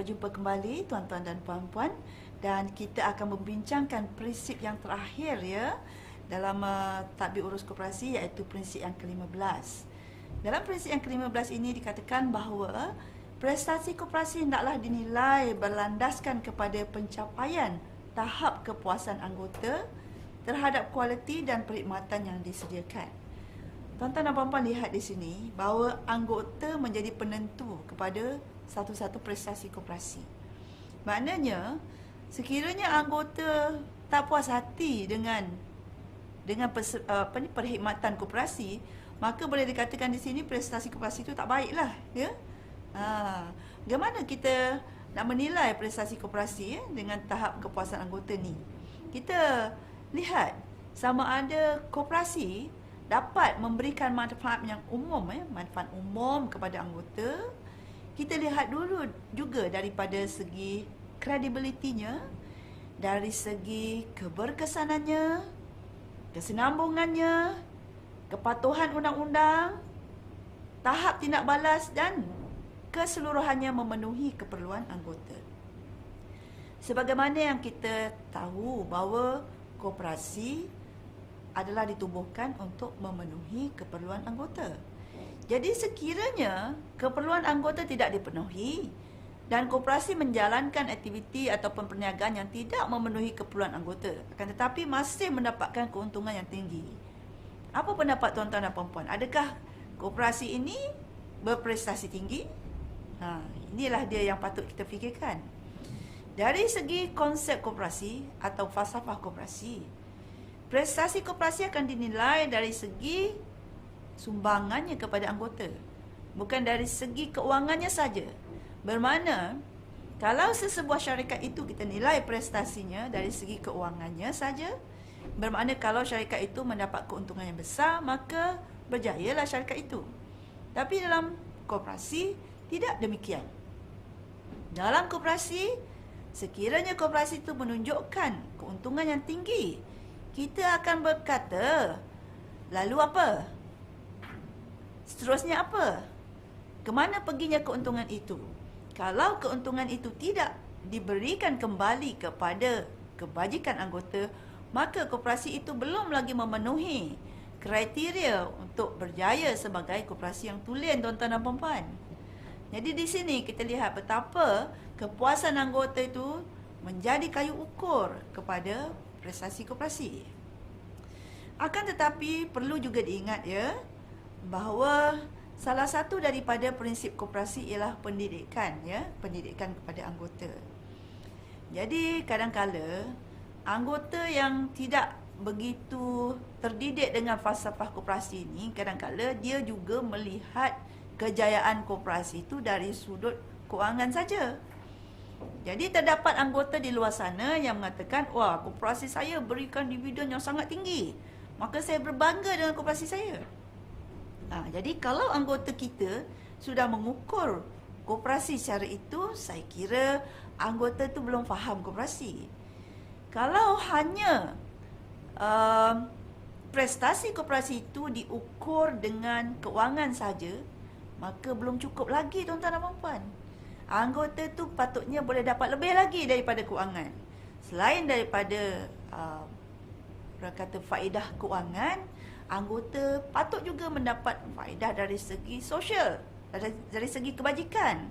jumpa kembali tuan-tuan dan puan-puan, dan kita akan membincangkan prinsip yang terakhir ya dalam tadbir urus koperasi, iaitu prinsip yang ke-15. Dalam prinsip yang ke-15 ini dikatakan bahawa prestasi koperasi hendaklah dinilai berlandaskan kepada pencapaian tahap kepuasan anggota terhadap kualiti dan perkhidmatan yang disediakan. Tuan-tuan dan puan-puan lihat di sini bahawa anggota menjadi penentu kepada satu-satu prestasi koperasi. Maknanya, sekiranya anggota tak puas hati dengan perkhidmatan koperasi, maka boleh dikatakan di sini prestasi koperasi itu tak baiklah, ya. Bagaimana kita nak menilai prestasi koperasi dengan tahap kepuasan anggota ni? Kita lihat sama ada koperasi dapat memberikan manfaat yang umum, manfaat umum kepada anggota. Kita lihat dulu juga daripada segi kredibilitinya, dari segi keberkesanannya, kesinambungannya, kepatuhan undang-undang, tahap tindak balas dan keseluruhannya memenuhi keperluan anggota. Sebagaimana yang kita tahu bahawa koperasi adalah ditubuhkan untuk memenuhi keperluan anggota. Jadi sekiranya keperluan anggota tidak dipenuhi dan koperasi menjalankan aktiviti ataupun perniagaan yang tidak memenuhi keperluan anggota, akan tetapi masih mendapatkan keuntungan yang tinggi, apa pendapat tuan-tuan dan puan-puan? Adakah koperasi ini berprestasi tinggi? Inilah dia yang patut kita fikirkan. Dari segi konsep koperasi atau falsafah koperasi, prestasi koperasi akan dinilai dari segi sumbangannya kepada anggota, bukan dari segi keuangannya saja. Bermakna, kalau sesebuah syarikat itu kita nilai prestasinya dari segi keuangannya saja, bermakna kalau syarikat itu mendapat keuntungan yang besar, maka berjayalah syarikat itu. Tapi dalam koperasi, tidak demikian. Dalam koperasi, sekiranya koperasi itu menunjukkan keuntungan yang tinggi, kita akan berkata, lalu apa? Seterusnya apa? Kemana perginya keuntungan itu? Kalau keuntungan itu tidak diberikan kembali kepada kebajikan anggota, maka koperasi itu belum lagi memenuhi kriteria untuk berjaya sebagai koperasi yang tulen, tuan-tuan dan puan-puan. Jadi di sini kita lihat betapa kepuasan anggota itu menjadi kayu ukur kepada prestasi koperasi. Akan tetapi perlu juga diingat ya, bahawa salah satu daripada prinsip koperasi ialah pendidikan ya, pendidikan kepada anggota. Jadi kadang-kala anggota yang tidak begitu terdidik dengan falsafah koperasi ini, kadang-kala dia juga melihat kejayaan koperasi itu dari sudut kewangan saja. Jadi terdapat anggota di luar sana yang mengatakan, wah, koperasi saya berikan dividen yang sangat tinggi, maka saya berbangga dengan koperasi saya. Jadi kalau anggota kita sudah mengukur koperasi secara itu, saya kira anggota itu belum faham koperasi. Kalau hanya prestasi koperasi itu diukur dengan kewangan saja, maka belum cukup lagi, tuan-tuan dan puan-puan. Anggota tu patutnya boleh dapat lebih lagi daripada kewangan. Selain daripada berkata faedah kewangan, anggota patut juga mendapat faedah dari segi sosial, dari segi kebajikan.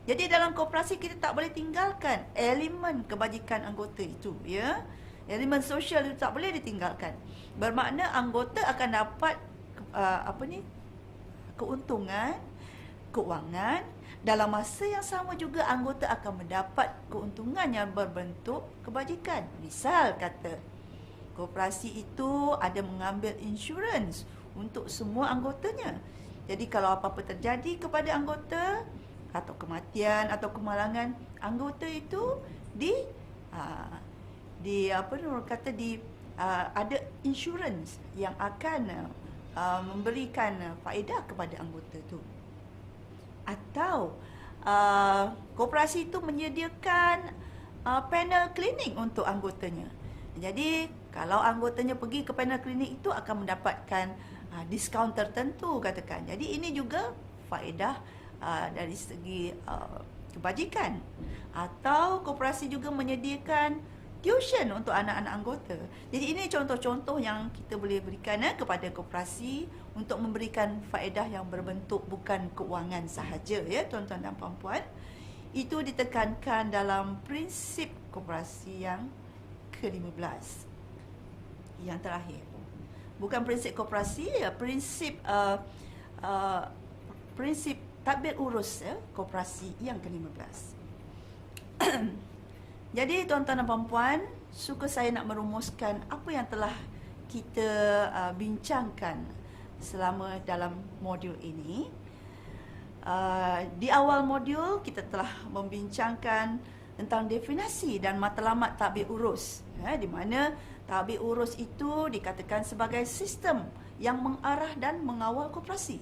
Jadi dalam koperasi kita tak boleh tinggalkan elemen kebajikan anggota itu, ya. Elemen sosial itu tak boleh ditinggalkan. Bermakna anggota akan dapat keuntungan kewangan. Dalam masa yang sama juga anggota akan mendapat keuntungan yang berbentuk kebajikan. Misal kata, koperasi itu ada mengambil insurans untuk semua anggotanya. Jadi kalau apa-apa terjadi kepada anggota, atau kematian atau kemalangan, anggota itu ada insurans yang akan memberikan faedah kepada anggota itu. Atau koperasi itu menyediakan panel klinik untuk anggotanya. Jadi kalau anggotanya pergi ke panel klinik itu akan mendapatkan diskaun tertentu, katakan. Jadi ini juga faedah dari segi kebajikan, atau koperasi juga menyediakan tuition untuk anak-anak anggota. Jadi ini contoh-contoh yang kita boleh berikan kepada koperasi untuk memberikan faedah yang berbentuk bukan keuangan sahaja, ya tuan-tuan dan puan-puan. Itu ditekankan dalam prinsip koperasi yang ke-15. Yang terakhir. Bukan prinsip koperasi, ya prinsip prinsip tadbir urus, ya, koperasi yang ke-15. Jadi tuan-tuan dan puan-puan, suka saya nak merumuskan apa yang telah kita bincangkan selama dalam modul ini. Di awal modul kita telah membincangkan tentang definisi dan matlamat tadbir urus, di mana tadbir urus itu dikatakan sebagai sistem yang mengarah dan mengawal koperasi.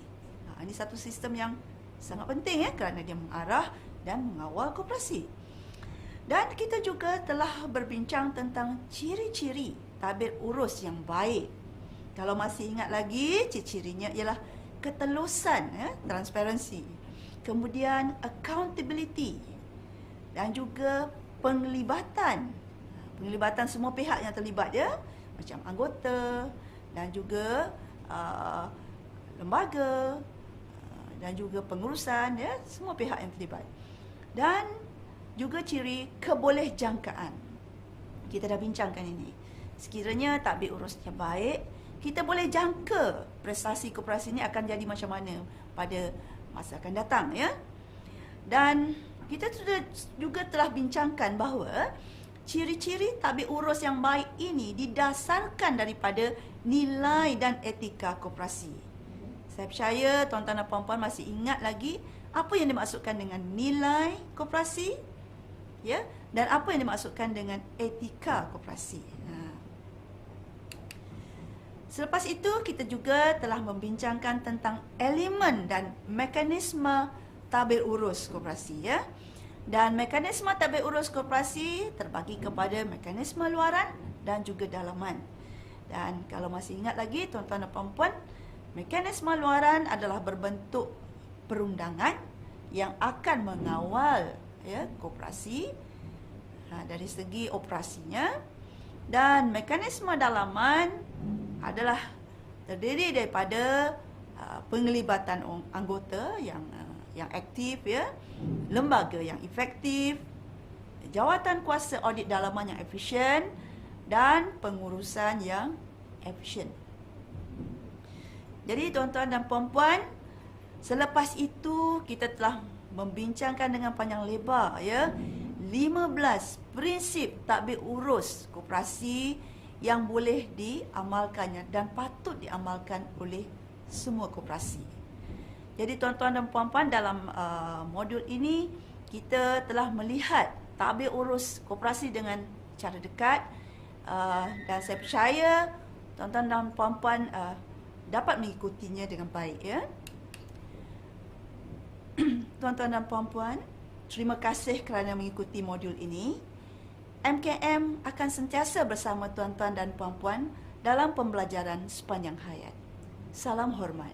Ini satu sistem yang sangat penting, kerana dia mengarah dan mengawal koperasi. Dan kita juga telah berbincang tentang ciri-ciri tadbir urus yang baik. Kalau masih ingat lagi, ciri-cirinya ialah ketelusan, transparansi. Kemudian accountability. Dan juga penglibatan. Penglibatan semua pihak yang terlibat, ya. Macam anggota dan juga lembaga dan juga pengurusan, ya. Semua pihak yang terlibat. Dan juga ciri kebolehjangkaan. Kita dah bincangkan ini. Sekiranya tadbir urusnya baik, kita boleh jangka prestasi koperasi ini akan jadi macam mana pada masa akan datang, ya. Dan kita juga telah bincangkan bahawa ciri-ciri tadbir urus yang baik ini didasarkan daripada nilai dan etika koperasi. Saya percaya tuan-tuan dan puan-puan masih ingat lagi apa yang dimaksudkan dengan nilai koperasi, ya, dan apa yang dimaksudkan dengan etika koperasi. Selepas itu kita juga telah membincangkan tentang elemen dan mekanisme tadbir urus koperasi, ya. Dan mekanisme tadbir urus koperasi terbagi kepada mekanisme luaran dan juga dalaman. Dan kalau masih ingat lagi tuan-tuan dan puan-puan, mekanisme luaran adalah berbentuk perundangan yang akan mengawal, ya, koperasi dari segi operasinya. Dan mekanisme dalaman adalah terdiri daripada penglibatan anggota yang aktif, ya, lembaga yang efektif, jawatan kuasa audit dalaman yang efisien, dan pengurusan yang efisien. Jadi tuan-tuan dan puan-puan, selepas itu kita telah membincangkan dengan panjang lebar, ya, 15 prinsip tadbir urus koperasi yang boleh diamalkannya dan patut diamalkan oleh semua koperasi. Jadi tuan-tuan dan puan-puan, dalam modul ini kita telah melihat tadbir urus koperasi dengan cara dekat, dan saya percaya tuan-tuan dan puan-puan dapat mengikutinya dengan baik, ya. Tuan-tuan dan puan-puan, terima kasih kerana mengikuti modul ini. MKM akan sentiasa bersama tuan-tuan dan puan-puan dalam pembelajaran sepanjang hayat. Salam hormat.